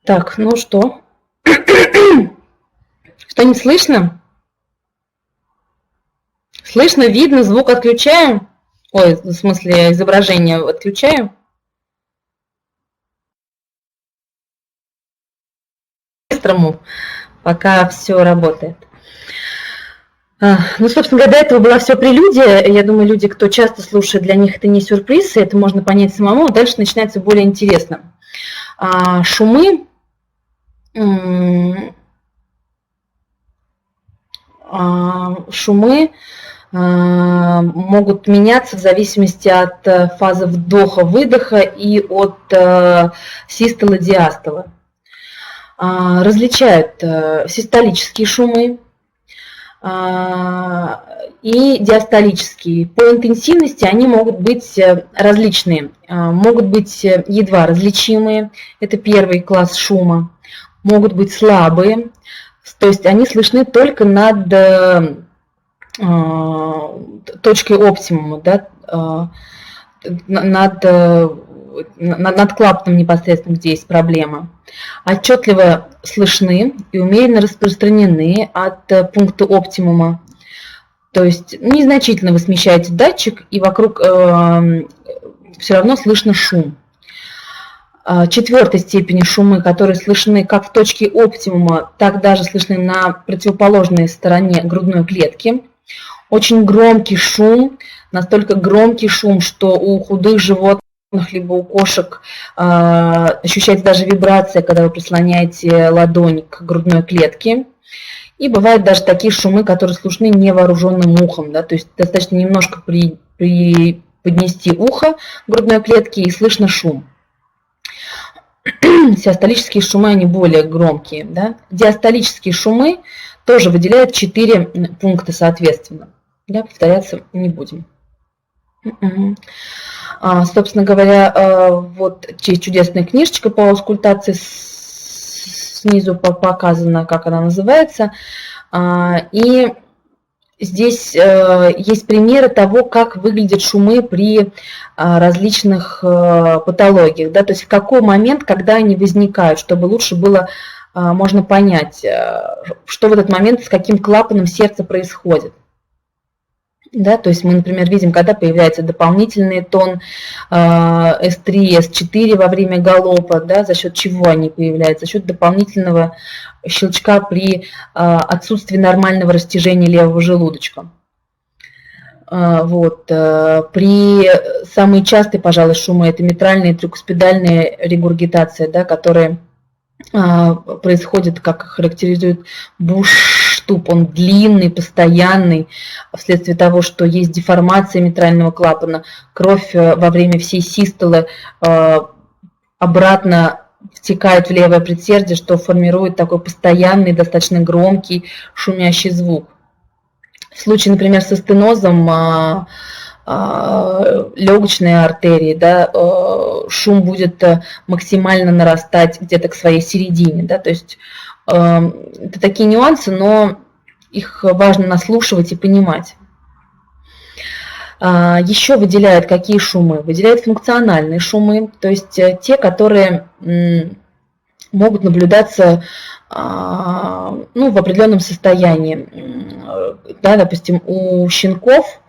Так, ну что? Что-нибудь слышно? Слышно, видно, звук отключаем? Ой, в смысле, изображение отключаем? Быстрому, пока все работает. Ну, собственно говоря, до этого была все прелюдия. Я думаю, люди, кто часто слушает, для них это не сюрприз, и это можно понять самому. Дальше начинается более интересно. Шумы могут меняться в зависимости от фазы вдоха-выдоха и от систолы, диастолы. Различают систолические шумы и диастолические. По интенсивности они могут быть различные, могут быть едва различимые, это первый класс шума, могут быть слабые, то есть они слышны только над точкой оптимума, да, над клапаном непосредственно, где есть проблема. Отчетливо слышны и умеренно распространены от пункта оптимума. То есть незначительно вы смещаете датчик, и вокруг все равно слышно шум. Четвертой степени шумы, которые слышны как в точке оптимума, так даже слышны на противоположной стороне грудной клетки. Очень громкий шум, настолько громкий шум, что у худых животных либо у кошек ощущается даже вибрация, когда вы прислоняете ладонь к грудной клетке. И бывают даже такие шумы, которые слышны невооруженным ухом, да, то есть достаточно немножко поднести ухо к грудной клетке и слышно шум. Систолические шумы, они более громкие. Да? Диастолические шумы тоже выделяют 4 пункта соответственно. Да, повторяться не будем. Собственно говоря, вот чудесная книжечка по аускультации, снизу показана, как она называется. И здесь есть примеры того, как выглядят шумы при различных патологиях. Да? То есть в какой момент, когда они возникают, чтобы лучше было можно понять, что в этот момент с каким клапаном сердца происходит. Да, то есть мы, например, видим, когда появляется дополнительный тон S3, S4 во время галопа, да, за счет чего они появляются? За счет дополнительного щелчка при отсутствии нормального растяжения левого желудочка. Вот. При самые частые, пожалуй, шумы это митральная и трикуспидальная регургитация, да, которые происходит, как характеризует Буш-Штуб, он длинный, постоянный, вследствие того, что есть деформация митрального клапана, кровь во время всей систолы обратно втекает в левое предсердие, что формирует такой постоянный, достаточно громкий, шумящий звук. В случае, например, со стенозом легочной артерии, да, шум будет максимально нарастать где-то к своей середине. Да, то есть это такие нюансы, но их важно наслушивать и понимать. Еще выделяют какие шумы? Выделяют функциональные шумы, то есть те, которые могут наблюдаться в определенном состоянии. Да, допустим, у щенков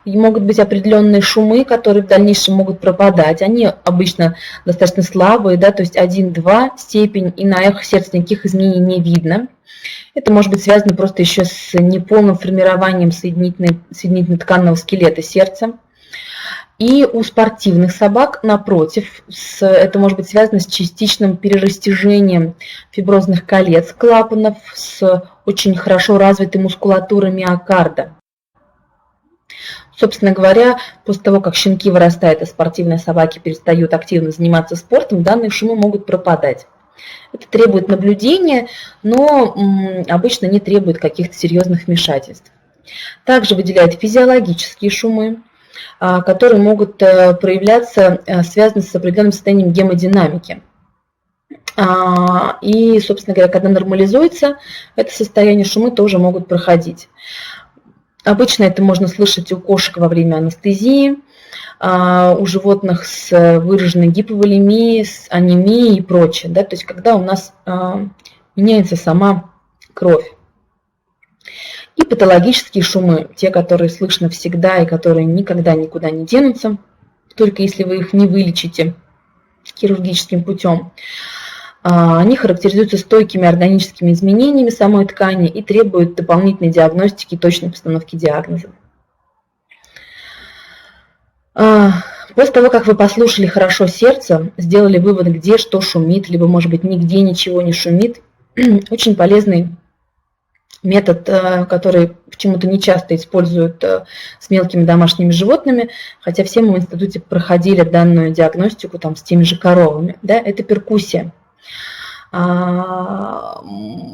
могут быть определенные шумы, которые в дальнейшем могут пропадать. Они обычно достаточно слабые, да, то есть 1-2 степень, и на эхо сердца никаких изменений не видно. Это может быть связано просто еще с неполным формированием соединительно-тканного скелета сердца. И у спортивных собак, напротив, это может быть связано с частичным перерастяжением фиброзных колец клапанов, с очень хорошо развитой мускулатурой миокарда. Собственно говоря, после того, как щенки вырастают, а спортивные собаки перестают активно заниматься спортом, данные шумы могут пропадать. Это требует наблюдения, но обычно не требует каких-то серьезных вмешательств. Также выделяют физиологические шумы, которые могут проявляться, связаны с определенным состоянием гемодинамики. И, собственно говоря, когда нормализуется, это состояние, шумы тоже могут проходить. Обычно это можно слышать у кошек во время анестезии, у животных с выраженной гиповолемией, с анемией и прочее, да, то есть когда у нас меняется сама кровь. И патологические шумы, те, которые слышно всегда и которые никогда никуда не денутся, только если вы их не вылечите хирургическим путем, они характеризуются стойкими органическими изменениями самой ткани и требуют дополнительной диагностики и точной постановки диагноза. После того, как вы послушали хорошо сердце, сделали вывод, где что шумит, либо, может быть, нигде ничего не шумит, очень полезный метод, который почему-то не часто используют с мелкими домашними животными, хотя все мы в институте проходили данную диагностику там, с теми же коровами, да, это перкуссия.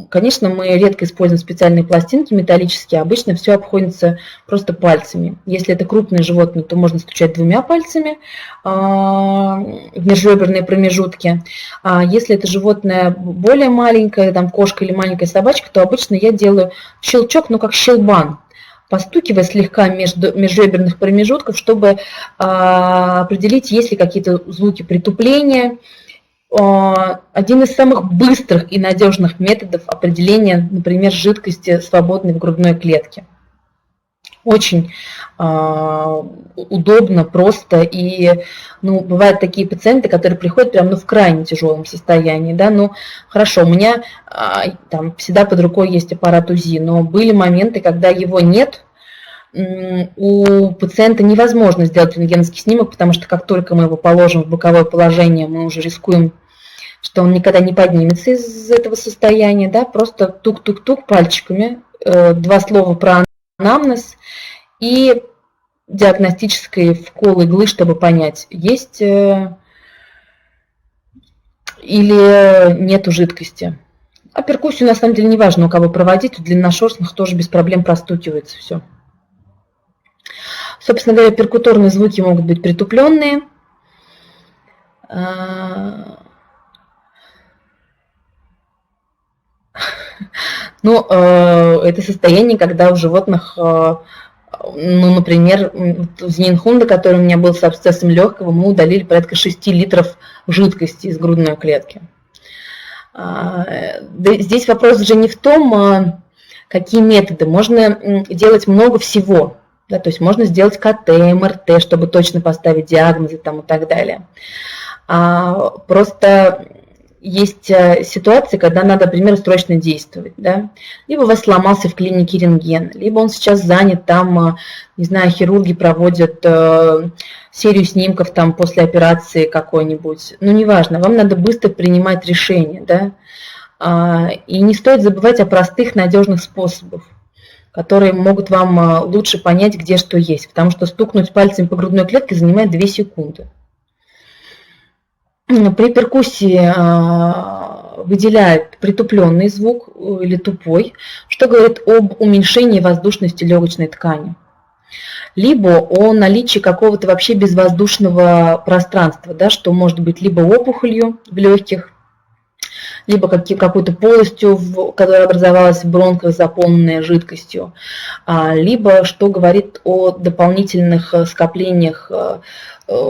Конечно, мы редко используем специальные пластинки металлические, обычно все обходится просто пальцами. Если это крупное животное, то можно стучать 2 пальцами в межреберные промежутки. А если это животное более маленькое, там кошка или маленькая собачка, то обычно я делаю щелчок, ну как щелбан, постукивая слегка между межреберных промежутков, чтобы определить, есть ли какие-то звуки притупления. Один из самых быстрых и надежных методов определения, например, жидкости, свободной в грудной клетке. Очень удобно, просто. И бывают такие пациенты, которые приходят прямо в крайне тяжелом состоянии. Да? Хорошо, у меня там всегда под рукой есть аппарат УЗИ, но были моменты, когда его нет. У пациента невозможно сделать рентгеновский снимок, потому что как только мы его положим в боковое положение, мы уже рискуем, что он никогда не поднимется из этого состояния, да, просто тук-тук-тук пальчиками, 2 слова про анамнез и диагностический вкол иглы, чтобы понять, есть или нету жидкости. А перкуссию на самом деле не важно, у кого проводить, у длинношерстных тоже без проблем простукивается все. Собственно говоря, перкуторные звуки могут быть притупленные. Это состояние, когда у животных, например, у Зинхунда, который у меня был с абсцессом легкого, мы удалили порядка 6 литров жидкости из грудной клетки. Здесь вопрос же не в том, какие методы. Можно делать много всего. Да, то есть можно сделать КТ, МРТ, чтобы точно поставить диагнозы там, и так далее. Просто есть ситуации, когда надо, например, срочно действовать. Да? Либо у вас сломался в клинике рентген, либо он сейчас занят, там, не знаю, хирурги проводят серию снимков там, после операции какой-нибудь. Неважно, вам надо быстро принимать решение. Да? И не стоит забывать о простых, надежных способах, которые могут вам лучше понять, где что есть. Потому что стукнуть пальцем по грудной клетке занимает 2 секунды. При перкуссии выделяет притупленный звук или тупой, что говорит об уменьшении воздушности легочной ткани. Либо о наличии какого-то вообще безвоздушного пространства, да, что может быть либо опухолью в легких, либо какой-то полостью, которая образовалась в бронхах, заполненная жидкостью, либо что говорит о дополнительных скоплениях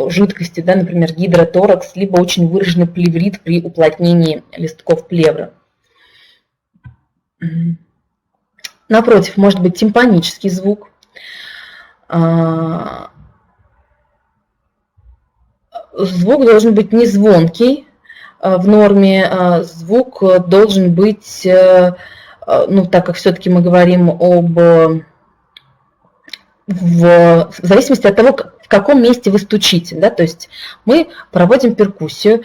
жидкости, да, например, гидроторакс, либо очень выраженный плеврит при уплотнении листков плевры. Напротив, может быть тимпанический звук. Звук должен быть не звонкий, в норме звук должен быть, так как все-таки мы говорим в зависимости от того, в каком месте вы стучите. Да? То есть мы проводим перкуссию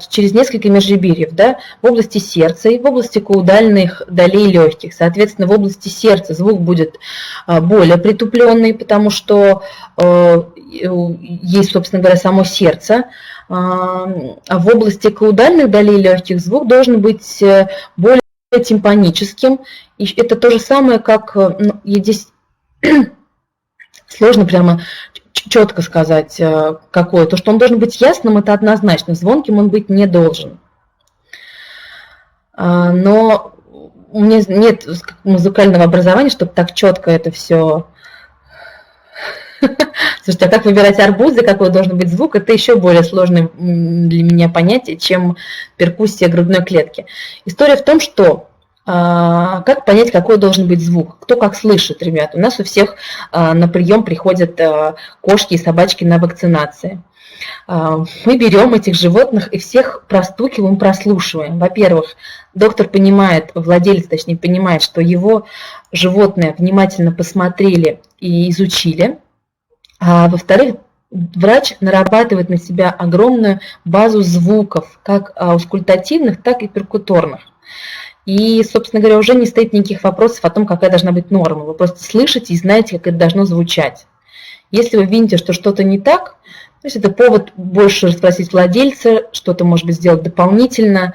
через несколько межреберьев, да? В области сердца и в области каудальных долей легких. Соответственно, в области сердца звук будет более притупленный, потому что есть, собственно говоря, само сердце. А в области каудальных долей легких звук должен быть более тимпаническим. И это то же самое, как здесь сложно прямо четко сказать, какое. То, что он должен быть ясным, это однозначно. Звонким он быть не должен. Но у меня нет музыкального образования, чтобы так четко это все Слушайте, а как выбирать арбузы, какой должен быть звук, это еще более сложное для меня понятие, чем перкуссия грудной клетки. История в том, что как понять, какой должен быть звук, кто как слышит, ребят. У нас у всех на прием приходят кошки и собачки на вакцинации. Мы берем этих животных и всех простукиваем, прослушиваем. Во-первых, доктор понимает, владелец, точнее, понимает, что его животное внимательно посмотрели и изучили. А во-вторых, врач нарабатывает на себя огромную базу звуков, как аускультативных, так и перкуторных. И, собственно говоря, уже не стоит никаких вопросов о том, какая должна быть норма. Вы просто слышите и знаете, как это должно звучать. Если вы видите, что что-то не так, то есть это повод больше расспросить владельца, что-то, может быть, сделать дополнительно.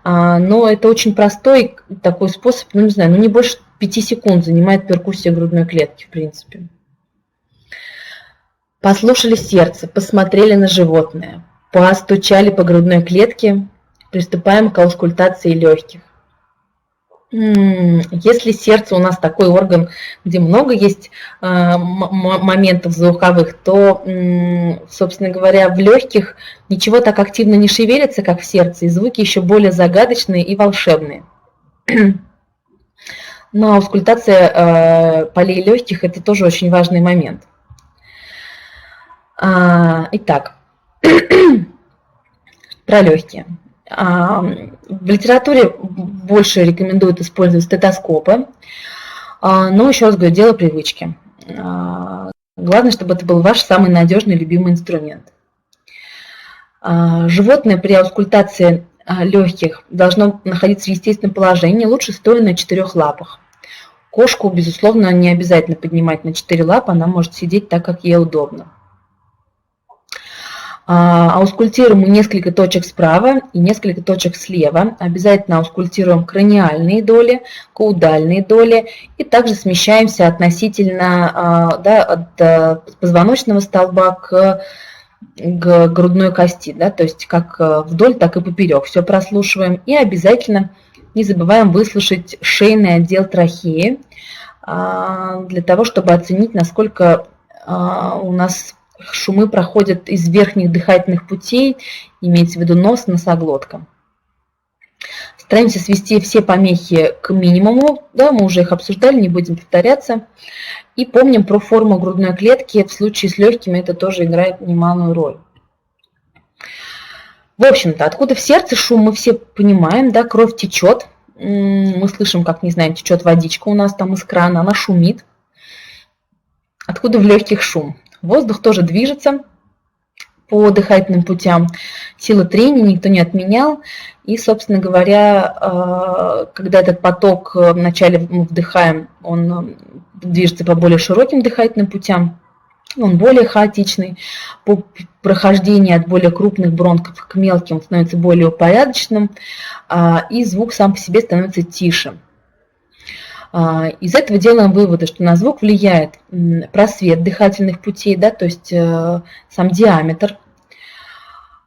Но это очень простой такой способ, ну, не знаю, не больше 5 секунд занимает перкуссия грудной клетки, в принципе. Послушали сердце, посмотрели на животное, постучали по грудной клетке, приступаем к аускультации легких. Если сердце у нас такой орган, где много есть моментов звуковых, то, собственно говоря, в легких ничего так активно не шевелится, как в сердце, и звуки еще более загадочные и волшебные. Но аускультация полей легких – это тоже очень важный момент. Итак, про легкие. В литературе больше рекомендуют использовать стетоскопы, но еще раз говорю, дело привычки. Главное, чтобы это был ваш самый надежный, любимый инструмент. Животное при аускультации легких должно находиться в естественном положении, лучше стоя на 4 лапах. Кошку, безусловно, не обязательно поднимать на 4 лапы, она может сидеть так, как ей удобно. Аускультируем мы несколько точек справа и несколько точек слева. Обязательно аускультируем краниальные доли, каудальные доли и также смещаемся относительно от позвоночного столба к грудной кости, то есть как вдоль, так и поперек. Все прослушиваем и обязательно не забываем выслушать шейный отдел трахеи для того, чтобы оценить, насколько у нас шумы проходят из верхних дыхательных путей, имеется в виду нос, носоглотка. Стараемся свести все помехи к минимуму, мы уже их обсуждали, не будем повторяться. И помним про форму грудной клетки, в случае с легкими это тоже играет немалую роль. В общем-то, откуда в сердце шум, мы все понимаем, кровь течет, мы слышим, как, не знаем, течет водичка у нас там из крана, она шумит. Откуда в легких шум? Воздух тоже движется по дыхательным путям. Сила трения никто не отменял. И, собственно говоря, когда этот поток вначале мы вдыхаем, он движется по более широким дыхательным путям, он более хаотичный. По прохождении от более крупных бронхов к мелким он становится более упорядоченным, и звук сам по себе становится тише. Из этого делаем выводы, что на звук влияет просвет дыхательных путей, то есть сам диаметр,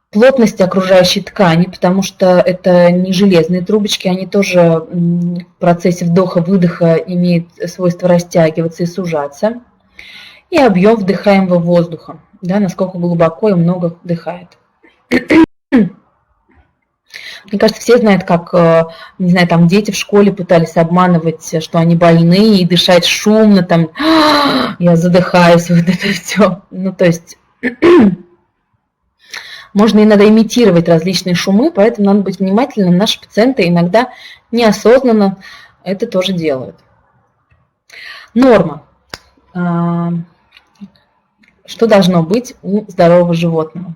плотность окружающей ткани, потому что это не железные трубочки, они тоже в процессе вдоха-выдоха имеют свойство растягиваться и сужаться, и объем вдыхаемого воздуха, насколько глубоко и много вдыхает. Мне кажется, все знают, как, не знаю, там дети в школе пытались обманывать, что они больны, и дышать шумно, там, я задыхаюсь, вот это все. То есть можно иногда имитировать различные шумы, поэтому надо быть внимательным. Наши пациенты иногда неосознанно это тоже делают. Норма. Что должно быть у здорового животного?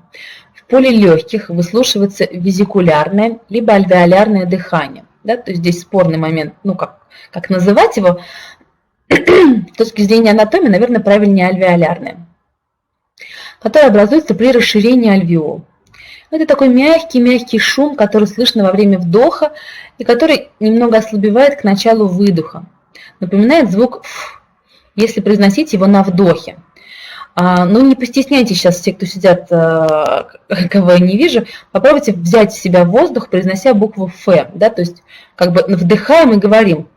В поле легких выслушивается визикулярное либо альвеолярное дыхание. То есть здесь спорный момент, как называть его, с точки зрения анатомии, наверное, правильнее альвеолярное, которое образуется при расширении альвеол. Это такой мягкий шум, который слышно во время вдоха и который немного ослабевает к началу выдоха. Напоминает звук «ф», если произносить его на вдохе. Не постесняйтесь сейчас, все, кто сидят, кого я не вижу, попробуйте взять в себя воздух, произнося букву «ф», то есть как бы вдыхаем и говорим.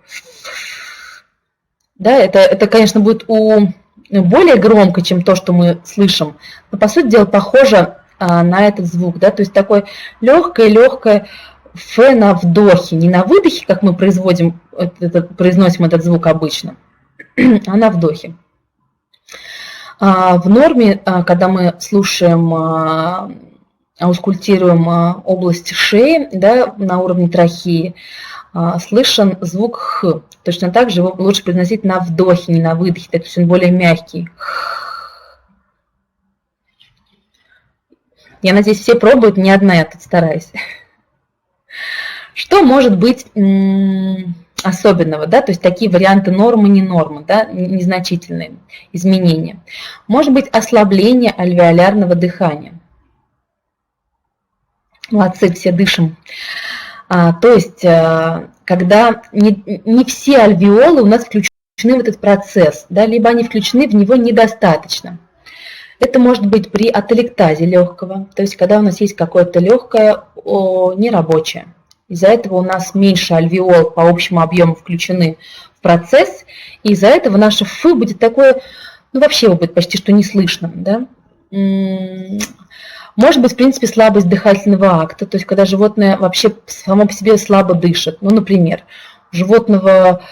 Это, конечно, будет у более громко, чем то, что мы слышим, но по сути дела похоже на этот звук, да, то есть такое легкое ф на вдохе, не на выдохе, как мы произносим этот звук обычно, а на вдохе. В норме, когда мы слушаем, аускультируем область шеи, да, на уровне трахеи, слышен звук х. Точно так же его лучше произносить на вдохе, не на выдохе, то есть он более мягкий. Я надеюсь, все пробуют, не одна я тут стараюсь. Что может быть особенного, да, то есть такие варианты нормы, не нормы, да, незначительные изменения. Может быть ослабление альвеолярного дыхания. Молодцы, все дышим. То есть, когда не все альвеолы у нас включены в этот процесс, да, либо они включены в него недостаточно. Это может быть при аталектазе легкого, то есть когда у нас есть какое-то легкое нерабочее. Из-за этого у нас меньше альвеол по общему объему включены в процесс, и из-за этого наше «ф» будет такое, ну вообще его будет почти что не слышно. Да? Может быть, в принципе, слабость дыхательного акта, то есть когда животное вообще само по себе слабо дышит. Ну, например, у животного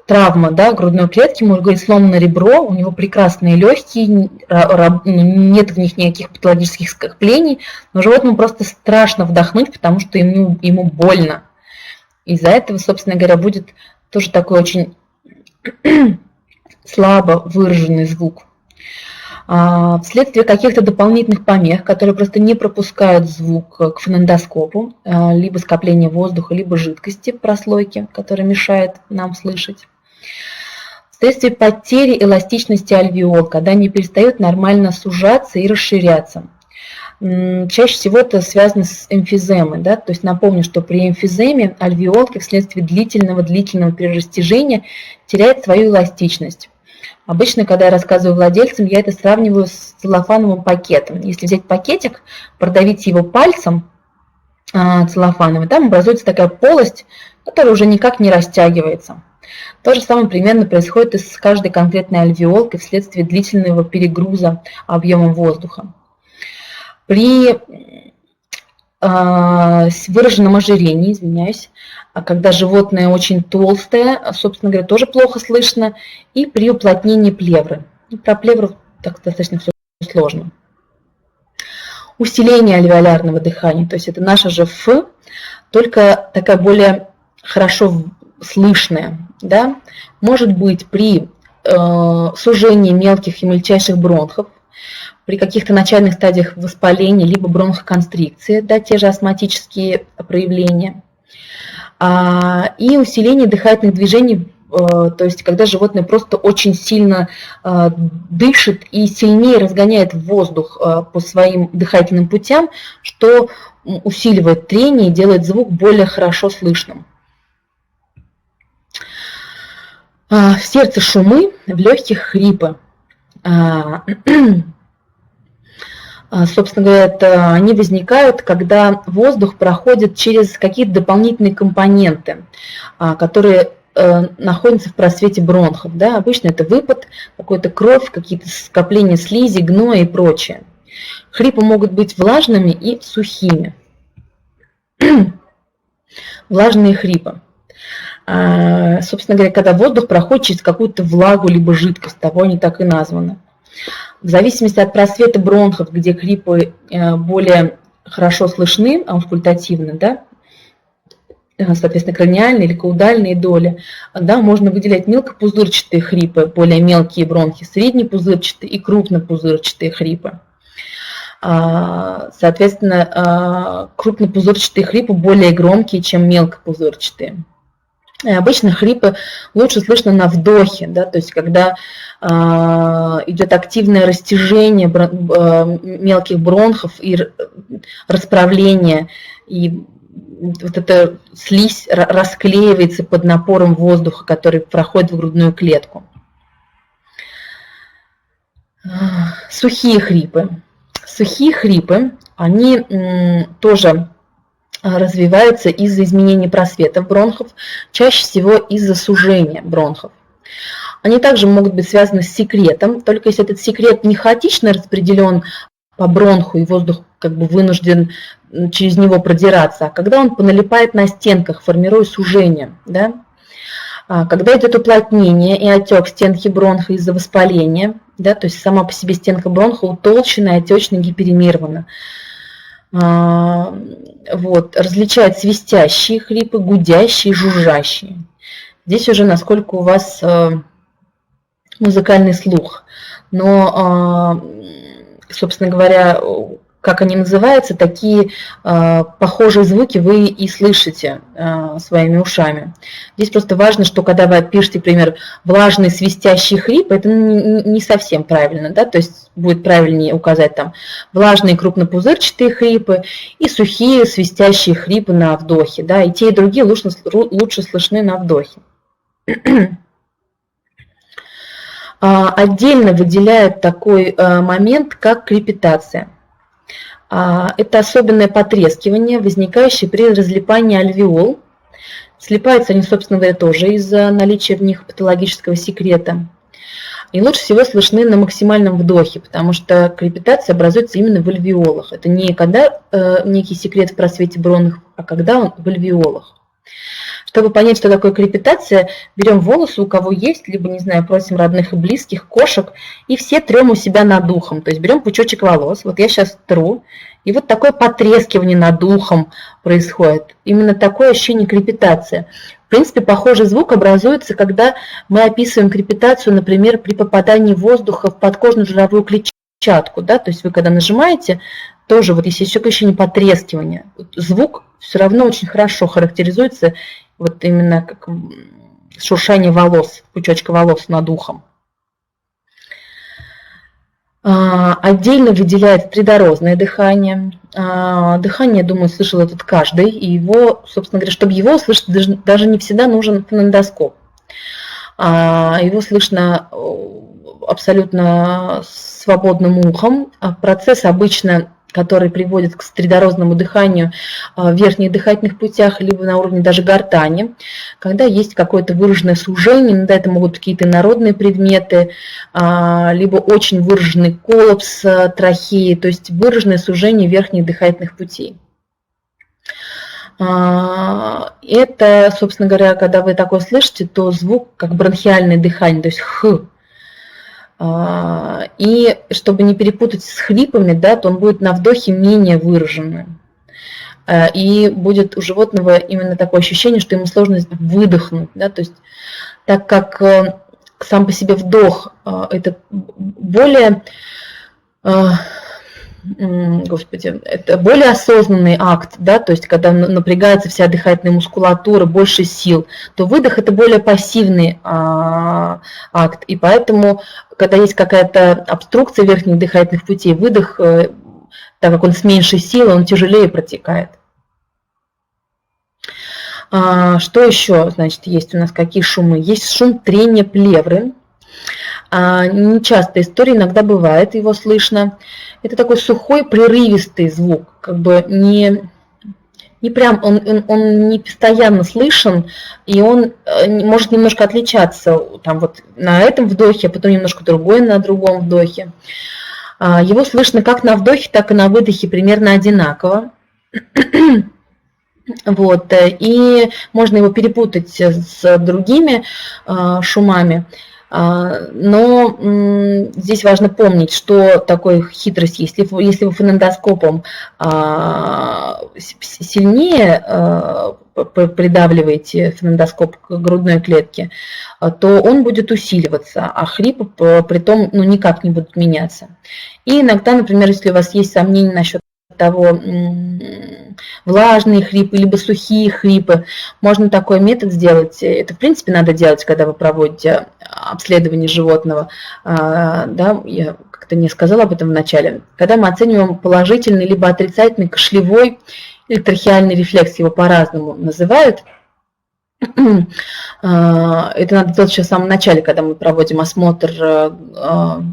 травма, да, грудной клетки, можно говорить, сломано ребро, у него прекрасные легкие, нет в них никаких патологических скоплений, но животному просто страшно вдохнуть, потому что ему больно. Из-за этого, собственно говоря, будет тоже такой очень слабо выраженный звук. Вследствие каких-то дополнительных помех, которые просто не пропускают звук к фонендоскопу, либо скопление воздуха, либо жидкости в прослойке, которая мешает нам слышать. Вследствие потери эластичности альвеол, когда они перестают нормально сужаться и расширяться. Чаще всего это связано с эмфиземой. Да? То есть напомню, что при эмфиземе альвеолки вследствие длительного перерастяжения теряют свою эластичность. Обычно, когда я рассказываю владельцам, я это сравниваю с целлофановым пакетом. Если взять пакетик, продавить его пальцем целлофановым, там образуется такая полость, которая уже никак не растягивается. То же самое примерно происходит и с каждой конкретной альвеолкой вследствие длительного перегруза объемом воздуха. При выраженном ожирении, когда животное очень толстое, собственно говоря, тоже плохо слышно, и при уплотнении плевры. Про плевру так достаточно все сложно. Усиление альвеолярного дыхания, то есть это наше же «ф», только такая более хорошо слышная, да? Может быть при сужении мелких и мельчайших бронхов, при каких-то начальных стадиях воспаления, либо бронхоконстрикции, да, те же астматические проявления. И усиление дыхательных движений, то есть когда животное просто очень сильно дышит и сильнее разгоняет воздух по своим дыхательным путям, что усиливает трение и делает звук более хорошо слышным. В сердце шумы, в легких хрипы. Собственно говоря, они возникают, когда воздух проходит через какие-то дополнительные компоненты, которые находятся в просвете бронхов. Да? Обычно это выпад, какая-то кровь, какие-то скопления слизи, гноя и прочее. Хрипы могут быть влажными и сухими. Влажные хрипы. Собственно говоря, когда воздух проходит через какую-то влагу либо жидкость, того они так и названы. В зависимости от просвета бронхов, где хрипы более хорошо слышны, аускультативно, да, соответственно, краниальные или каудальные доли, да, можно выделять мелкопузырчатые хрипы, более мелкие бронхи, среднепузырчатые и крупнопузырчатые хрипы. Соответственно, крупнопузырчатые хрипы более громкие, чем мелкопузырчатые. И обычно хрипы лучше слышно на вдохе, да, то есть когда идет активное растяжение мелких бронхов и расправление, и вот эта слизь расклеивается под напором воздуха, который проходит в грудную клетку. Сухие хрипы. Сухие хрипы, они тоже развиваются из-за изменения просветов бронхов, чаще всего из-за сужения бронхов. Они также могут быть связаны с секретом, только если этот секрет не хаотично распределен по бронху, и воздух как бы вынужден через него продираться, а когда он поналипает на стенках, формируя сужение, да? Когда идет уплотнение и отек стенки бронха из-за воспаления, да, то есть сама по себе стенка бронха утолщена, отечна, гиперемирована. Вот, различают свистящие хрипы, гудящие, жужжащие. Здесь уже насколько у вас музыкальный слух. Но, собственно говоря, как они называются, такие похожие звуки вы и слышите своими ушами. Здесь просто важно, что когда вы пишете, например, влажный свистящий хрип, это не совсем правильно, да, то есть будет правильнее указать там влажные крупнопузырчатые хрипы и сухие свистящие хрипы на вдохе, да, и те, и другие лучше слышны на вдохе. Отдельно выделяют такой момент, как крепитация. Это особенное потрескивание, возникающее при разлипании альвеол. Слипаются они, собственно говоря, тоже из-за наличия в них патологического секрета. И лучше всего слышны на максимальном вдохе, потому что крепитация образуется именно в альвеолах. Это не когда некий секрет в просвете бронх, а когда он в альвеолах. Чтобы понять, что такое крепитация, берем волосы, у кого есть, либо, не знаю, просим родных и близких, кошек, и все трем у себя над ухом. То есть берем пучочек волос, вот я сейчас тру, и вот такое потрескивание над ухом происходит. Именно такое ощущение крепитации. В принципе, похожий звук образуется, когда мы описываем крепитацию, например, при попадании воздуха в подкожную жировую клетчатку. Да? То есть вы когда нажимаете, тоже вот если есть ощущение потрескивания, звук все равно очень хорошо характеризуется вот именно как шуршание волос, пучочка волос над ухом. Отдельно выделяется придорожное дыхание. Дыхание, я думаю, слышал этот каждый. И его, собственно говоря, чтобы его услышать, даже не всегда нужен фонендоскоп. Его слышно абсолютно свободным ухом. Процесс обычно, который приводит к средорозному дыханию в верхних дыхательных путях, либо на уровне даже гортани, когда есть какое-то выраженное сужение, иногда это могут быть какие-то инородные предметы, либо очень выраженный коллапс трахеи, то есть выраженное сужение верхних дыхательных путей. Это, собственно говоря, когда вы такое слышите, то звук как бронхиальное дыхание, то есть х. И чтобы не перепутать с хрипами, да, то он будет на вдохе менее выраженным. И будет у животного именно такое ощущение, что ему сложно выдохнуть. Да, то есть, так как сам по себе вдох это более, это более осознанный акт, да, то есть когда напрягается вся дыхательная мускулатура, больше сил, то выдох это более пассивный акт. И поэтому, когда есть какая-то обструкция верхних дыхательных путей, выдох, так как он с меньшей силой, он тяжелее протекает. Что еще, значит, есть у нас, какие шумы? Есть шум трения плевры. Нечастая история, иногда бывает, его слышно. Это такой сухой, прерывистый звук, как бы не прям, он не постоянно слышен, и он может немножко отличаться там вот на этом вдохе, а потом немножко другой на другом вдохе. Его слышно как на вдохе, так и на выдохе примерно одинаково. Вот, и можно его перепутать с другими шумами. Но здесь важно помнить, что такое хитрость. Если вы фонендоскопом сильнее придавливаете фонендоскоп к грудной клетке, то он будет усиливаться, а хрипы при том никак не будут меняться. И иногда, например, если у вас есть сомнения насчет того, влажные хрипы, либо сухие хрипы, можно такой метод сделать. Это, в принципе, надо делать, когда вы проводите обследование животного. Да, я как-то не сказала об этом в начале. Когда мы оцениваем положительный либо отрицательный кашлевой или трахеальный рефлекс, его по-разному называют. Это надо делать еще в самом начале, когда мы проводим осмотр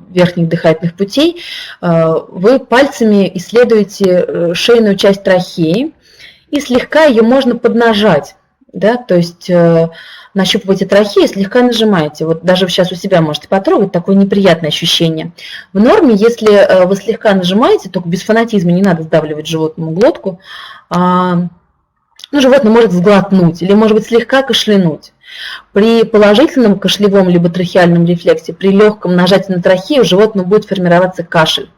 верхних дыхательных путей. Вы пальцами исследуете шейную часть трахеи, и слегка ее можно поднажать. да, то есть нащупываете трахею, слегка нажимаете. Вот даже сейчас у себя можете потрогать, такое неприятное ощущение. В норме, если вы слегка нажимаете, только без фанатизма, не надо сдавливать животному глотку, ну, животное может сглотнуть или, может быть, слегка кашлянуть. При положительном кашлевом либо трахеальном рефлексе, при легком нажатии на трахею, у животного будет формироваться кашель.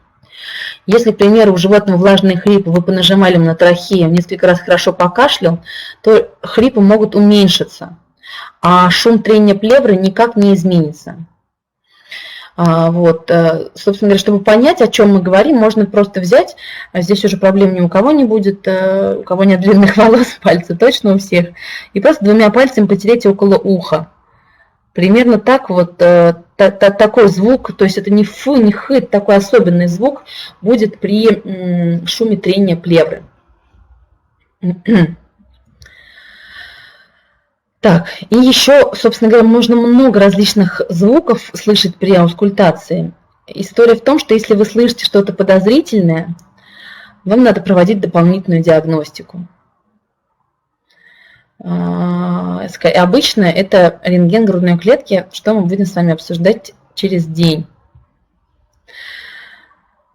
Если, к примеру, у животного влажные хрипы, вы понажимали ему на трахею, несколько раз хорошо покашлял, то хрипы могут уменьшиться, а шум трения плевры никак не изменится. Вот, собственно говоря, чтобы понять, о чем мы говорим, можно просто взять, здесь уже проблем ни у кого не будет, у кого нет длинных волос, пальцы точно у всех, и просто двумя пальцами потереть около уха. Примерно так вот, такой звук, то есть это не фу, не хы, это такой особенный звук будет при шуме трения плевры. Так, и еще, собственно говоря, можно много различных звуков слышать при аускультации. История в том, что если вы слышите что-то подозрительное, вам надо проводить дополнительную диагностику. Обычно это рентген грудной клетки, что мы будем с вами обсуждать через день.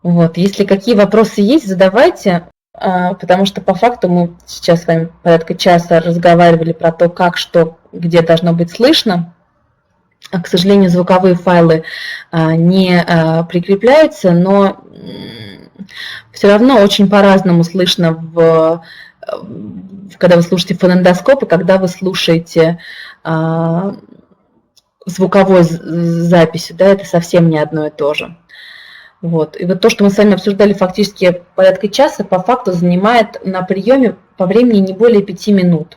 Вот, если какие вопросы есть, задавайте. Потому что по факту мы сейчас с вами порядка часа разговаривали про то, как, что, где должно быть слышно. К сожалению, звуковые файлы не прикрепляются, но все равно очень по-разному слышно, когда вы слушаете фонендоскоп и когда вы слушаете звуковой записью, да, это совсем не одно и то же. Вот. И вот то, что мы с вами обсуждали фактически порядка часа, по факту занимает на приеме по времени не более 5 минут.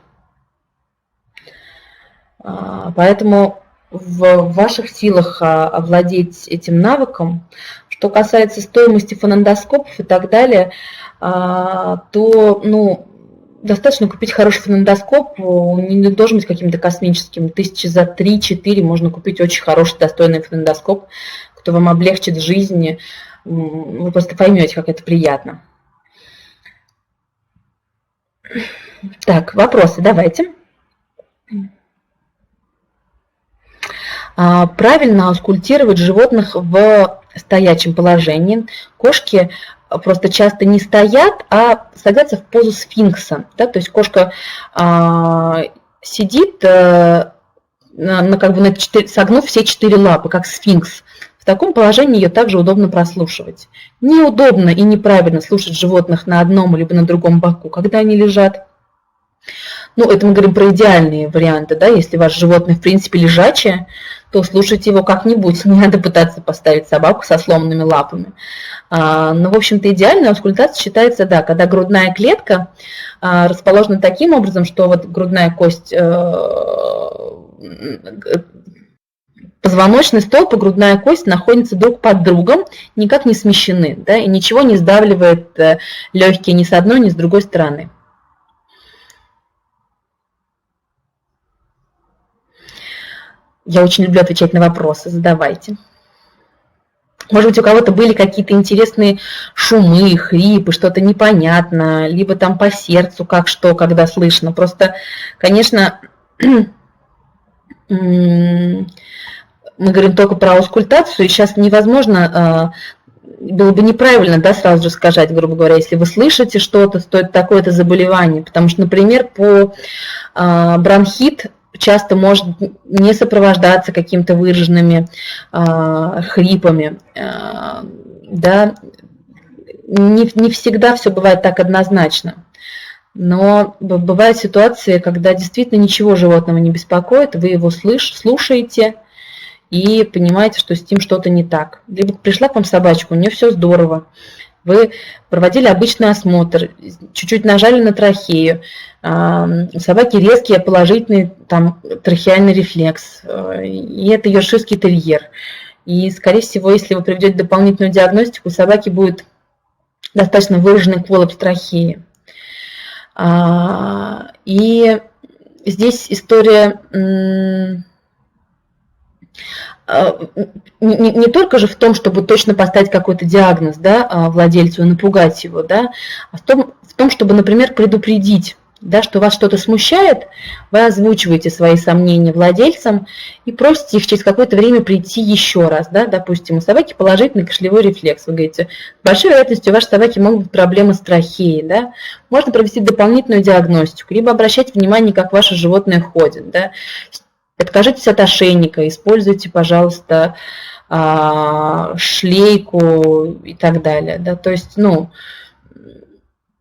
Поэтому в ваших силах овладеть этим навыком. Что касается стоимости фонендоскопов и так далее, то достаточно купить хороший фонендоскоп, не должен быть каким-то космическим. 1000 за 3-4 можно купить очень хороший, достойный фонендоскоп, кто вам облегчит жизнь, вы просто поймете, как это приятно. Так, вопросы давайте. Правильно аускультировать животных в стоячем положении. Кошки просто часто не стоят, а садятся в позу сфинкса. Да? То есть кошка сидит, согнув все 4 лапы, как сфинкс. В таком положении ее также удобно прослушивать. Неудобно и неправильно слушать животных на одном либо на другом боку, когда они лежат. Это мы говорим про идеальные варианты, да, если ваше животное в принципе лежачее, то слушайте его как-нибудь, не надо пытаться поставить собаку со сломанными лапами. Но, в общем-то, идеальная аускультация считается, да, когда грудная клетка расположена таким образом, что вот грудная кость, позвоночный столб и грудная кость находятся друг под другом, никак не смещены, да, и ничего не сдавливает легкие ни с одной, ни с другой стороны. Я очень люблю отвечать на вопросы, задавайте. Может быть, у кого-то были какие-то интересные шумы, хрипы, что-то непонятно, либо там по сердцу, как что, когда слышно. Просто, конечно, мы говорим только про аускультацию, и сейчас невозможно, было бы неправильно, да, сразу же сказать, грубо говоря, если вы слышите что-то, стоит такое-то заболевание, потому что, например, бронхит часто может не сопровождаться какими-то выраженными хрипами, да, не всегда все бывает так однозначно. Но бывают ситуации, когда действительно ничего животного не беспокоит, вы его слушаете и понимаете, что с ним что-то не так. Либо пришла к вам собачка, у нее все здорово, вы проводили обычный осмотр, чуть-чуть нажали на трахею, у собаки резкий положительный там трахеальный рефлекс, и это йоркширский терьер. И, скорее всего, если вы проведете дополнительную диагностику, у собаки будет достаточно выраженный коллапс трахеи. И здесь история не только же в том, чтобы точно поставить какой-то диагноз, да, владельцу и напугать его, да, а в том, чтобы, например, предупредить да, что вас что-то смущает, вы озвучиваете свои сомнения владельцам и просите их через какое-то время прийти еще раз. Да? Допустим, у собаки положительный кашлевой рефлекс. Вы говорите, с большой вероятностью у вашей собаки могут быть проблемы с трахеей. Да? Можно провести дополнительную диагностику, либо обращать внимание, как ваше животное ходит. Да? Откажитесь от ошейника, используйте, пожалуйста, шлейку и так далее. Да? То есть, ну,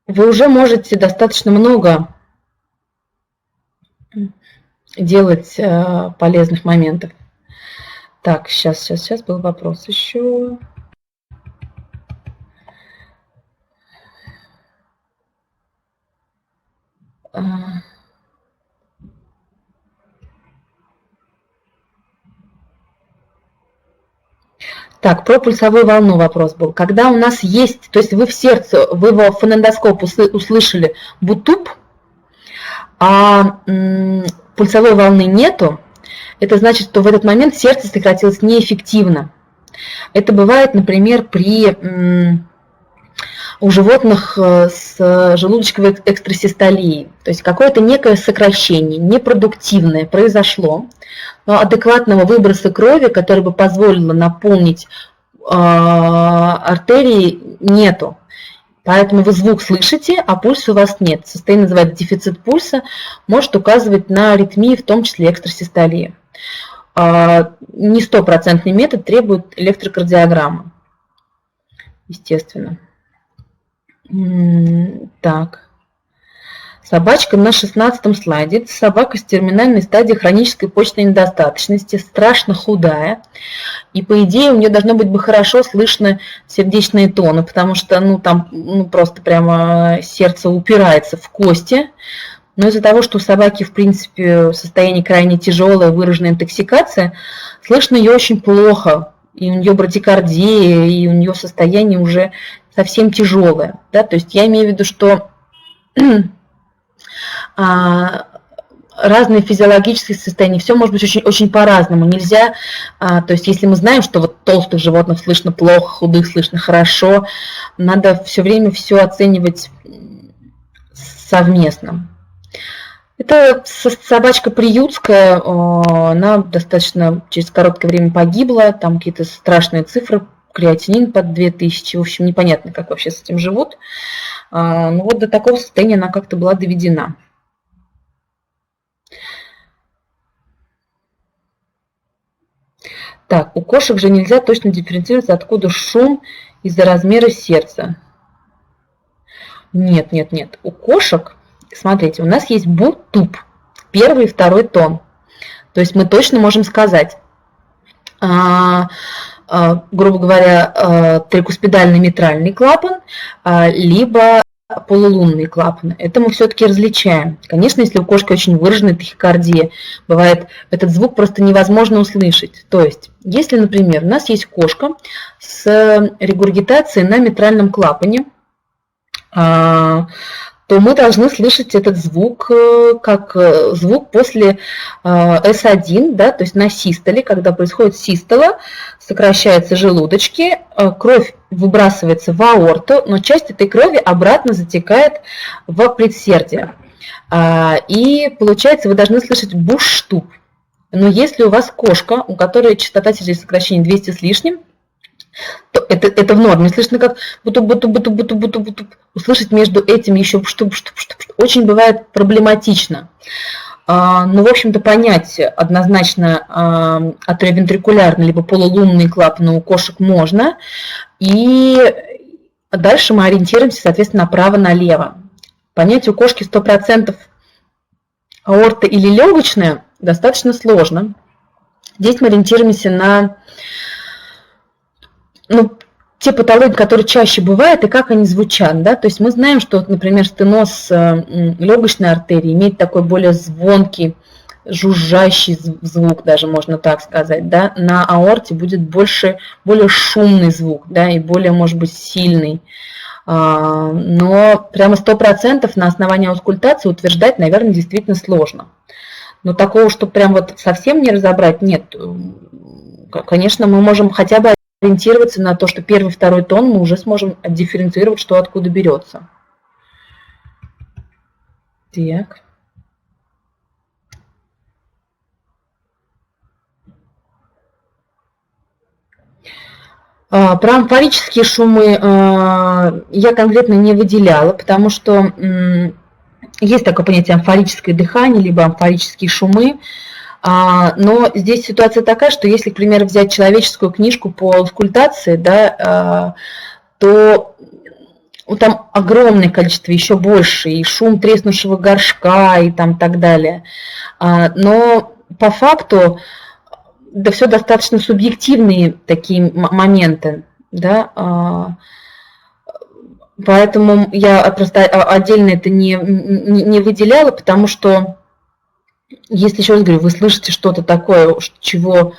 вы уже можете достаточно много делать полезных моментов. Так, сейчас был вопрос еще. Так, про пульсовую волну вопрос был. Когда у нас есть, то есть вы в сердце, вы во фонендоскоп услышали бутуп, а пульсовой волны нету, это значит, что в этот момент сердце сократилось неэффективно. Это бывает, например, у животных с желудочковой экстрасистолией. То есть какое-то некое сокращение, непродуктивное произошло, но адекватного выброса крови, который бы позволило наполнить артерии, нету. Поэтому вы звук слышите, а пульса у вас нет. Состояние называется дефицит пульса, может указывать на аритмии, в том числе экстрасистолии. Не стопроцентный метод, требует электрокардиограммы, естественно. Так. Собачка на 16 слайде. Это собака с терминальной стадией хронической почечной недостаточности, страшно худая. И по идее у нее должно быть бы хорошо слышно сердечные тоны, потому что там просто прямо сердце упирается в кости. Но из-за того, что у собаки в принципе состояние крайне тяжелое, выраженная интоксикация, слышно ее очень плохо. И у нее брадикардия, и у нее состояние уже совсем тяжелое. Да? То есть я имею в виду, что разные физиологические состояния, все может быть очень, очень по-разному. Нельзя, то есть если мы знаем, что вот толстых животных слышно плохо, худых слышно хорошо, надо все время все оценивать совместно. Это собачка приютская, она достаточно через короткое время погибла, там какие-то страшные цифры, креатинин под 2000, в общем, непонятно, как вообще с этим живут. Но вот до такого состояния она как-то была доведена. Так, у кошек же нельзя точно дифференцировать, откуда шум из-за размера сердца. Нет. У кошек, смотрите, у нас есть бутуп, первый и второй тон. То есть мы точно можем сказать, грубо говоря, трикуспидальный митральный клапан, либо полулунные клапаны. Это мы все-таки различаем. Конечно, если у кошки очень выраженная тахикардия, бывает, этот звук просто невозможно услышать. То есть, если, например, у нас есть кошка с регургитацией на митральном клапане, то мы должны слышать этот звук как звук после S1, да, то есть на систоле, когда происходит систола, сокращаются желудочки, кровь выбрасывается в аорту, но часть этой крови обратно затекает в предсердие. И получается, вы должны слышать буш-штуп. Но если у вас кошка, у которой частота сердечных 200 с лишним, то это в норме. Слышно как буту-буту-буту-буту-буту-буту. Услышать между этим еще штуп-штуп-штуп очень бывает проблематично. Но, в общем-то, понять однозначно атриовентрикулярный либо полулунные клапаны у кошек можно. И дальше мы ориентируемся, соответственно, направо-налево. Понять у кошки 100% аорта или легочная достаточно сложно. Здесь мы ориентируемся на те патологии, которые чаще бывают, и как они звучат. Да? То есть мы знаем, что, например, стеноз легочной артерии имеет такой более звонкий, жужжащий звук, даже можно так сказать. Да? На аорте будет более шумный звук, да, и более, может быть, сильный. Но прямо 100% на основании аускультации утверждать, наверное, действительно сложно. Но такого, что прям вот совсем не разобрать, нет. Конечно, мы можем хотя бы ориентироваться на то, что первый, второй тон мы уже сможем отдифференцировать, что откуда берется. Так. Про амфорические шумы я конкретно не выделяла, потому что есть такое понятие амфорическое дыхание, либо амфорические шумы. Но здесь ситуация такая, что если, к примеру, взять человеческую книжку по аускультации, да, то там огромное количество, еще больше, и шум треснувшего горшка, и там так далее. Но по факту, да, все достаточно субъективные такие моменты, да, поэтому я просто отдельно это не выделяла, потому что, если, еще раз говорю, вы слышите что-то такое, чего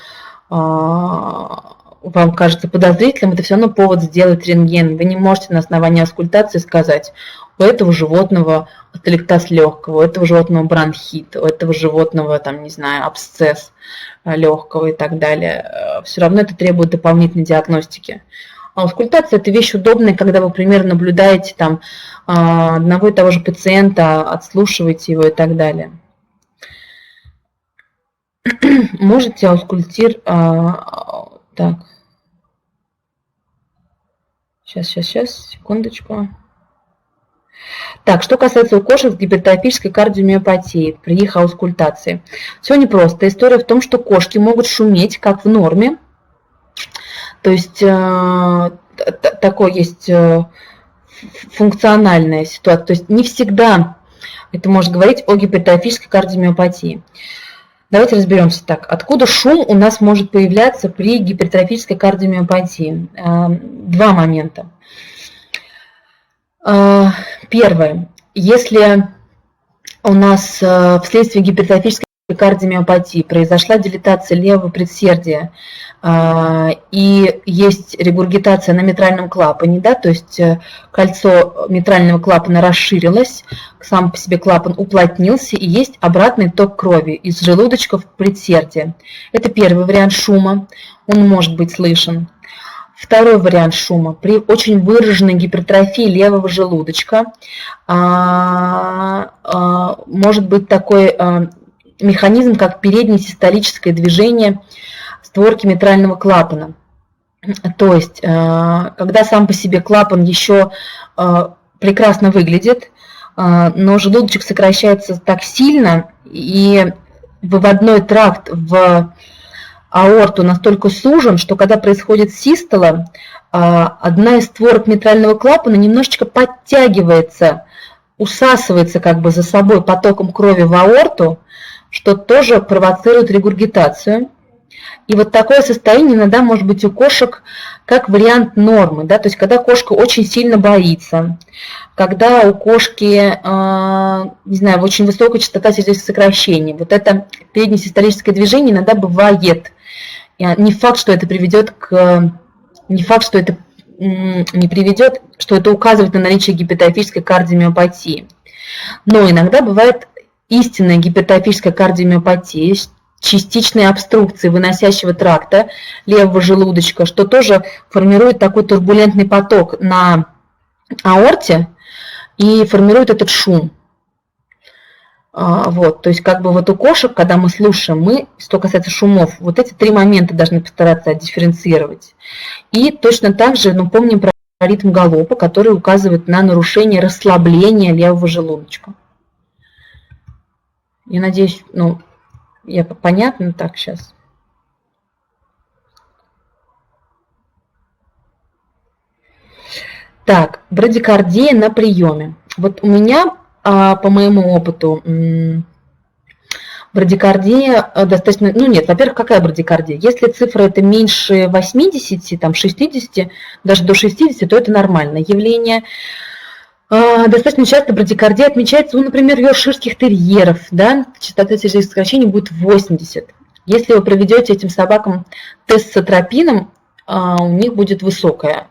вам кажется подозрительным, это все равно повод сделать рентген. Вы не можете на основании аускультации сказать, у этого животного ателектаз легкого, у этого животного бронхит, у этого животного, там, не знаю, абсцесс легкого и так далее. Все равно это требует дополнительной диагностики. Аускультация – это вещь удобная, когда вы, примерно, наблюдаете там одного и того же пациента, отслушиваете его и так далее. Можете аускультировать. Так. Сейчас, секундочку. Так, что касается у кошек с гипертрофической кардиомиопатией при их аускультации. Все непросто. История в том, что кошки могут шуметь, как в норме. То есть такое есть функциональная ситуация. То есть не всегда это может говорить о гипертрофической кардиомиопатии. Давайте разберемся так. Откуда шум у нас может появляться при гипертрофической кардиомиопатии? Два момента. Первое. Если у нас вследствие гипертрофической кардиомиопатии произошла дилатация левого предсердия и есть регургитация на митральном клапане, да, то есть кольцо митрального клапана расширилось, сам по себе клапан уплотнился и есть обратный ток крови из желудочка в предсердие. Это первый вариант шума, он может быть слышен. Второй вариант шума при очень выраженной гипертрофии левого желудочка может быть такой механизм, как переднее систолическое движение створки митрального клапана. То есть, когда сам по себе клапан еще прекрасно выглядит, но желудочек сокращается так сильно, и выводной тракт в аорту настолько сужен, что когда происходит систола, одна из створок митрального клапана немножечко подтягивается, усасывается как бы за собой потоком крови в аорту, что тоже провоцирует регургитацию. И вот такое состояние иногда может быть у кошек как вариант нормы, да, то есть когда кошка очень сильно боится, когда у кошки, не знаю, очень высокая частота сердечных сокращений, вот это переднее систолическое движение иногда бывает. Не факт, что это приведет к, не факт, что это не приведет, что это указывает на наличие гипертрофической кардиомиопатии. Но иногда бывает истинная гипертрофическая кардиомиопатия, частичные обструкции выносящего тракта левого желудочка, что тоже формирует такой турбулентный поток на аорте и формирует этот шум. Вот, то есть как бы вот у кошек, когда мы слушаем, мы, что касается шумов, вот эти три момента должны постараться дифференцировать. И точно так же, помним про ритм галопа, который указывает на нарушение расслабления левого желудочка. Я надеюсь, я понятно так сейчас. Так, брадикардия на приеме. Вот у меня, по моему опыту, брадикардия достаточно... нет, во-первых, какая брадикардия? Если цифра это меньше 80, там 60, даже до 60, то это нормальное явление. Достаточно часто брадикардия отмечается у, например, йоркширских терьеров, да, частота сердечных сокращений будет 80. Если вы проведете этим собакам тест с атропином, у них будет высокая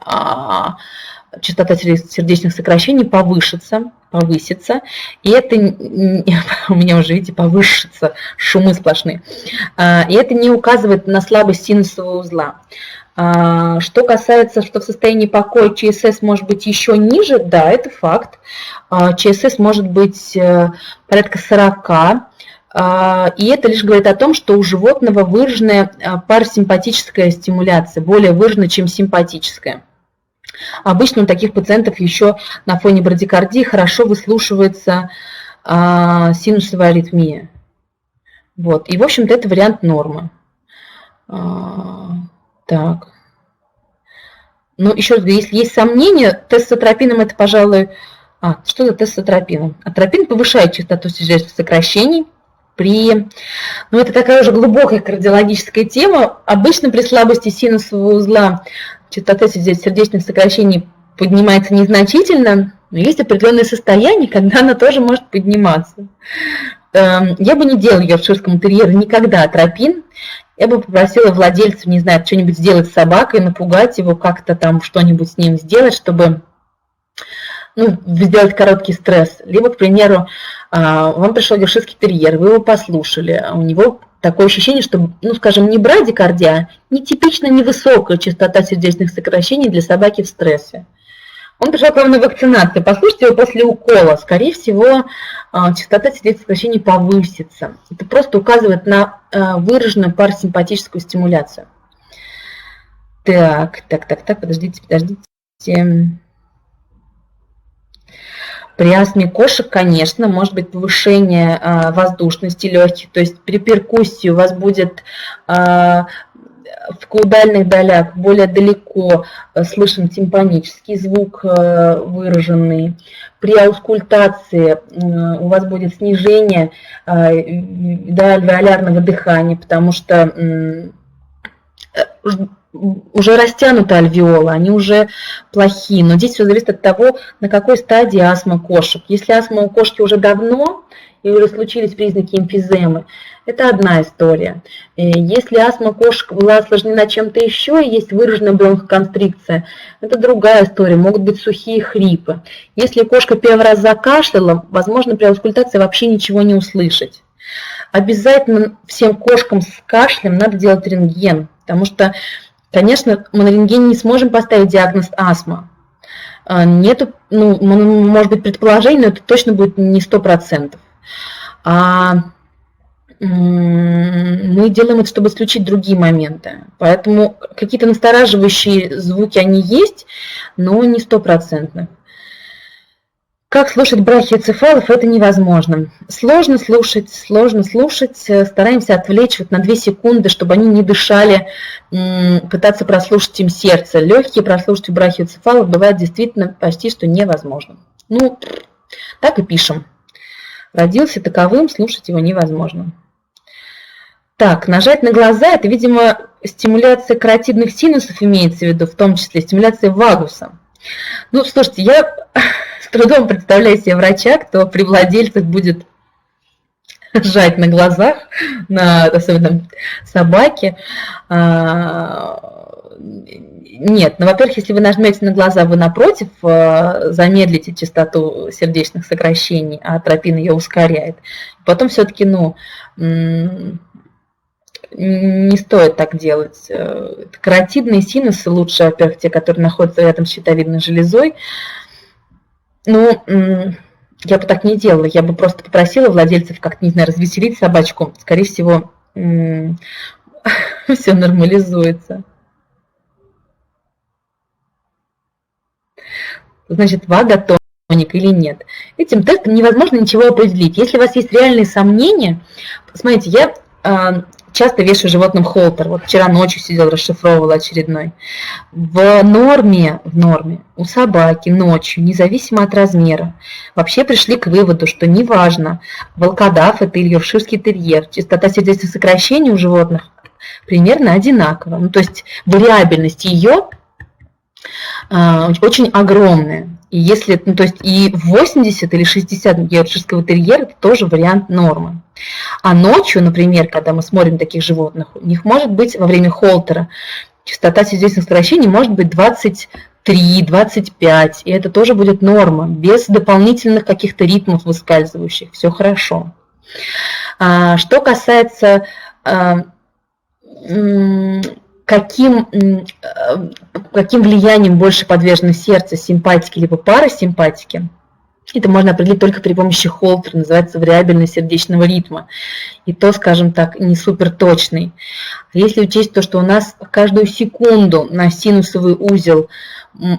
частота сердечных сокращений повысится, и это, у меня уже, видите, повысится, шумы сплошные, и это не указывает на слабость синусового узла. Что касается, что в состоянии покоя ЧСС может быть еще ниже, да, это факт. ЧСС может быть порядка 40, и это лишь говорит о том, что у животного выраженная парасимпатическая стимуляция, более выражена, чем симпатическая. Обычно у таких пациентов еще на фоне брадикардии хорошо выслушивается синусовая аритмия. Вот. И, в общем-то, это вариант нормы. Так. Ну, еще раз говорю, если есть сомнения, тест с атропином это, пожалуй... что за тест с атропином? Атропин повышает частоту сердечных сокращений при... Ну, это такая уже глубокая кардиологическая тема. Обычно при слабости синусового узла частота сердечных сокращений поднимается незначительно, но есть определенные состояния, когда она тоже может подниматься. Я бы не делала йоркширскому терьеру никогда атропин. Я бы попросила владельцев, не знаю, что-нибудь сделать с собакой, напугать его, как-то там что-нибудь с ним сделать, чтобы сделать короткий стресс. Либо, к примеру, вам пришел йоркширский терьер, вы его послушали, а у него такое ощущение, что, скажем, не брадикардия, нетипично невысокая частота сердечных сокращений для собаки в стрессе. Он пришел к вам на вакцинацию, послушайте его после укола, скорее всего, частота сердечных сокращений повысится. Это просто указывает на выраженную парасимпатическую стимуляцию. Так, подождите. При астме кошек, конечно, может быть повышение воздушности легких, то есть при перкуссии у вас будет в каудальных долях более далеко слышен тимпанический звук выраженный. При аускультации у вас будет снижение альвеолярного дыхания, потому что уже растянуты альвеолы, они уже плохие. Но здесь все зависит от того, на какой стадии астма кошек. Если астма у кошки уже давно, и уже случились признаки эмфиземы, это одна история. Если астма кошек была осложнена чем-то еще, и есть выраженная бронхоконстрикция, это другая история, могут быть сухие хрипы. Если кошка первый раз закашляла, возможно, при аускультации вообще ничего не услышать. Обязательно всем кошкам с кашлем надо делать рентген, потому что, конечно, мы на рентгене не сможем поставить диагноз астма. Нету, может быть, предположение, но это точно будет не 100%. Мы делаем это, чтобы исключить другие моменты. Поэтому какие-то настораживающие звуки, они есть, но не 100%. Как слушать брахиоцефалов, это невозможно. Сложно слушать, стараемся отвлечь на 2 секунды, чтобы они не дышали, пытаться прослушать им сердце. Легкие прослушать у брахиоцефалов бывает действительно почти что невозможно. Так и пишем. Родился таковым, слушать его невозможно. Так, нажать на глаза, это, видимо, стимуляция каротидных синусов имеется в виду, в том числе стимуляция вагуса. Слушайте, я с трудом представляю себе врача, кто при владельцах будет жать на глазах, особенно собаки. Нет, во-первых, если вы нажмете на глаза, вы напротив замедлите частоту сердечных сокращений, а атропин ее ускоряет. Потом все-таки, не стоит так делать. Каротидные синусы лучше, во-первых, те, которые находятся рядом с щитовидной железой. Я бы так не делала. Я бы просто попросила владельцев как-то, не знаю, развеселить собачку. Скорее всего, все нормализуется. Значит, ваготоник или нет. Этим тестом невозможно ничего определить. Если у вас есть реальные сомнения, смотрите, я часто вешаю животным холтер. Вот вчера ночью сидела, расшифровывала очередной. В норме у собаки ночью, независимо от размера, вообще пришли к выводу, что неважно, волкодав это или йоркширский терьер, частота сердечных сокращений у животных примерно одинакова. То есть вариабельность ее очень огромная. И если, и 80 или 60 йоркширского терьера это тоже вариант нормы. А ночью, например, когда мы смотрим таких животных, у них может быть во время холтера частота сердечных сокращений может быть 23, 25, и это тоже будет норма, без дополнительных каких-то ритмов выскальзывающих, все хорошо. Что касается каким влиянием больше подвержено сердце, симпатики либо парасимпатики, это можно определить только при помощи Холтера, называется вариабельность сердечного ритма. И то, скажем так, не супер точный. Если учесть то, что у нас каждую секунду на синусовый узел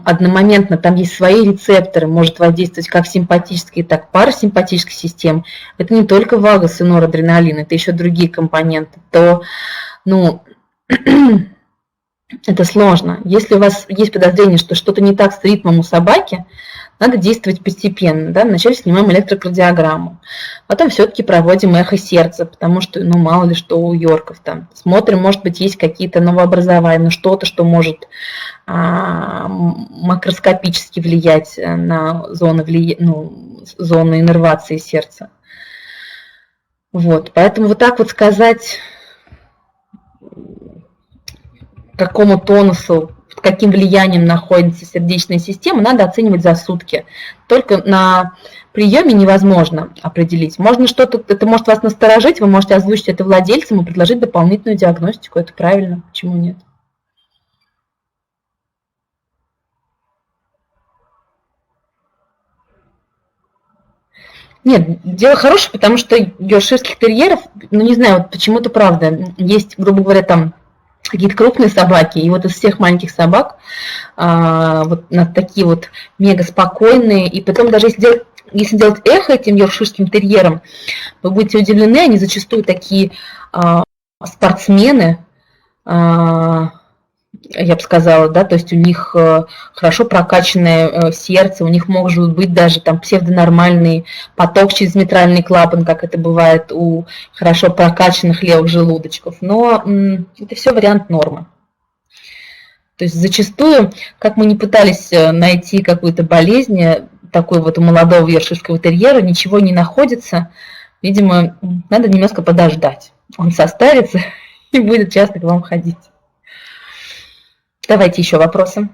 одномоментно там есть свои рецепторы, может воздействовать как симпатическая, так и парасимпатическая система, это не только вагус и норадреналин, это еще другие компоненты, то, ну, это сложно. Если у вас есть подозрение, что что-то не так с ритмом у собаки, надо действовать постепенно. Да? Вначале снимаем электрокардиограмму, потом все-таки проводим эхо сердца, потому что, ну, мало ли что у йорков там. Смотрим, может быть, есть какие-то новообразования, ну, что-то, что может макроскопически влиять на зоны иннервации сердца. Вот, поэтому вот так вот сказать, какому тонусу, под каким влиянием находится сердечная система, надо оценивать за сутки. Только на приеме невозможно определить. Можно что-то, это может вас насторожить, вы можете озвучить это владельцам и предложить дополнительную диагностику. Это правильно, почему нет? Нет, дело хорошее, потому что йоркширских терьеров, ну не знаю, вот почему-то правда, есть, грубо говоря, там какие-то крупные собаки, и вот из всех маленьких собак вот на такие вот мега спокойные, и потом даже если делать эхо этим йоркширским терьерам, вы будете удивлены, они зачастую такие спортсмены, я бы сказала, да, то есть у них хорошо прокачанное сердце, у них может быть даже там псевдонормальный поток через митральный клапан, как это бывает у хорошо прокачанных левых желудочков, но это все вариант нормы. То есть зачастую, как мы не пытались найти какую-то болезнь, такой вот у молодого йоркширского терьера, ничего не находится, видимо, надо немножко подождать. Он состарится и будет часто к вам ходить. Давайте еще вопросы.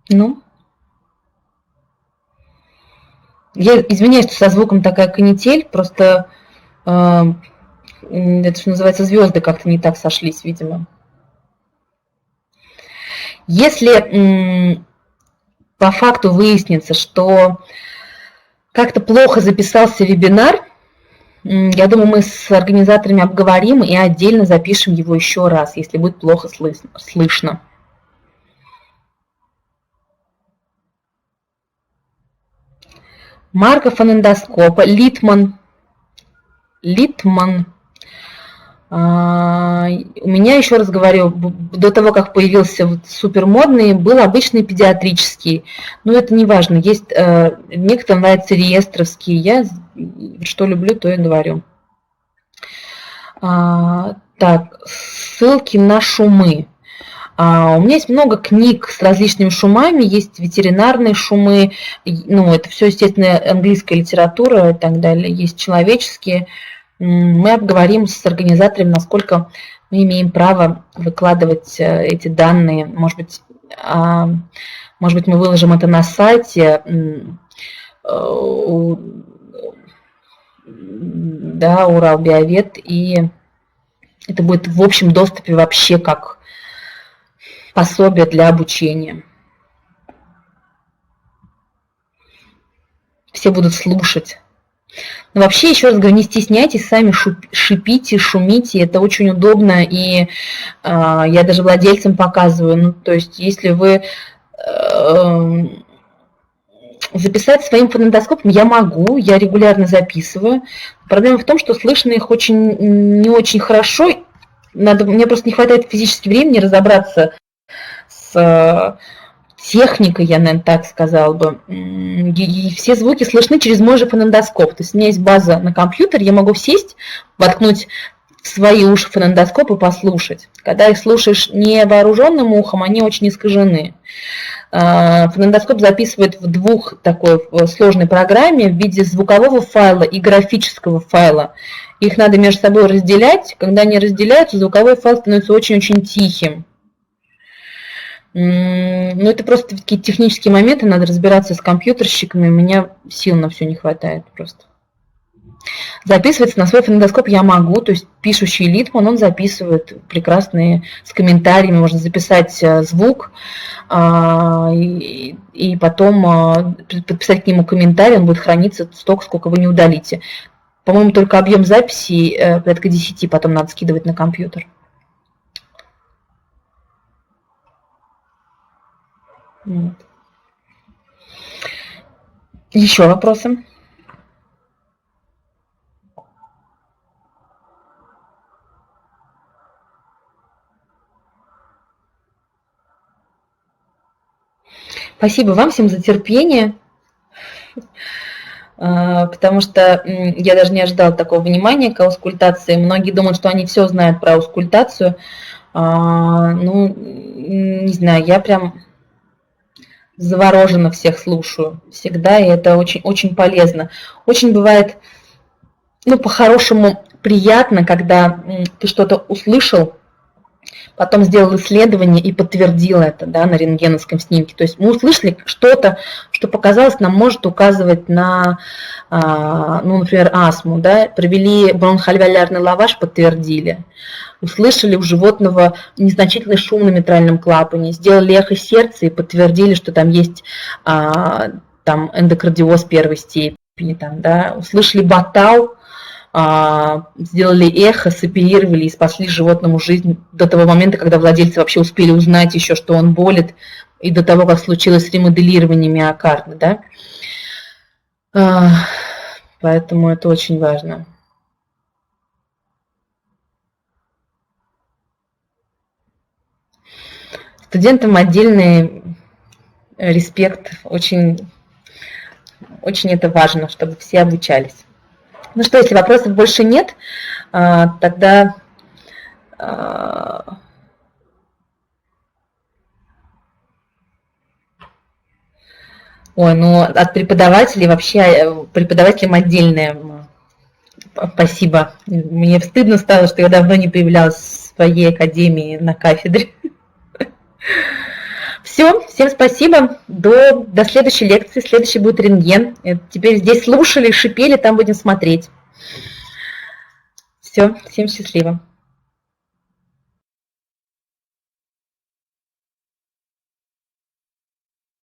Ну? Я извиняюсь, что со звуком такая канитель, просто это, что называется, звезды как-то не так сошлись, видимо. Если по факту выяснится, что как-то плохо записался вебинар, я думаю, мы с организаторами обговорим и отдельно запишем его еще раз, если будет плохо слышно. Марка фонендоскопа, Литман. У меня, еще раз говорю, до того, как появился вот супермодный, был обычный педиатрический. Но это не важно. Есть некоторым нравится реестровский. Я что люблю, то и говорю. Так, ссылки на шумы. У меня есть много книг с различными шумами, есть ветеринарные шумы, ну, это все, естественно, английская литература и так далее, есть человеческие. Мы обговорим с организаторами, насколько мы имеем право выкладывать эти данные. Может быть, мы выложим это на сайте, да, Уралбиовед, и это будет в общем доступе вообще как пособие для обучения. Все будут слушать. Но вообще, еще раз говорю, не стесняйтесь, сами шипите, шумите, это очень удобно, и я даже владельцам показываю. Ну, то есть, если вы записать своим фонендоскопом я могу, я регулярно записываю. Проблема в том, что слышно их не очень хорошо. Мне просто не хватает физически времени разобраться с техникой, я, наверное, так сказала бы. И все звуки слышны через мой же фонендоскоп. То есть у меня есть база на компьютере, я могу сесть, воткнуть в свои уши фонендоскоп и послушать. Когда их слушаешь невооруженным ухом, они очень искажены. Фонендоскоп записывает в такой сложной программе в виде звукового файла и графического файла. Их надо между собой разделять. Когда они разделяются, звуковой файл становится очень-очень тихим. Ну, это просто такие технические моменты, надо разбираться с компьютерщиками, у меня сил на все не хватает просто. Записываться на свой фонендоскоп я могу, то есть пишущий Литман, он записывает прекрасные, с комментариями, можно записать звук, и потом подписать к нему комментарий, он будет храниться столько, сколько вы не удалите. По-моему, только объем записи порядка 10 потом надо скидывать на компьютер. Вот. Еще вопросы? Спасибо вам всем за терпение, потому что я даже не ожидала такого внимания к аускультации. Многие думают, что они все знают про аускультацию. Ну, не знаю, я прям завороженно всех слушаю всегда, и это очень, очень полезно. Очень бывает, ну, по-хорошему приятно, когда ты что-то услышал, потом сделал исследование и подтвердил это, да, на рентгеновском снимке. То есть мы услышали что-то, что показалось нам может указывать на, ну, например, астму, да, провели бронхоальвеолярный лаваш, подтвердили. Услышали у животного незначительный шум на митральном клапане, сделали эхо сердца и подтвердили, что там есть там эндокардиоз первой степени, там, да. Услышали батал, сделали эхо, соперировали и спасли животному жизнь до того момента, когда владельцы вообще успели узнать еще, что он болит, и до того, как случилось ремоделирование миокарда, да. Поэтому это очень важно. Студентам отдельный респект, очень, очень это важно, чтобы все обучались. Ну что, если вопросов больше нет, тогда ой, ну от преподавателей вообще, преподавателям отдельное спасибо. Мне стыдно стало, что я давно не появлялась в своей академии на кафедре. Все, всем спасибо. До следующей лекции. Следующий будет рентген. Теперь здесь слушали, шипели, там будем смотреть. Все, всем счастливо.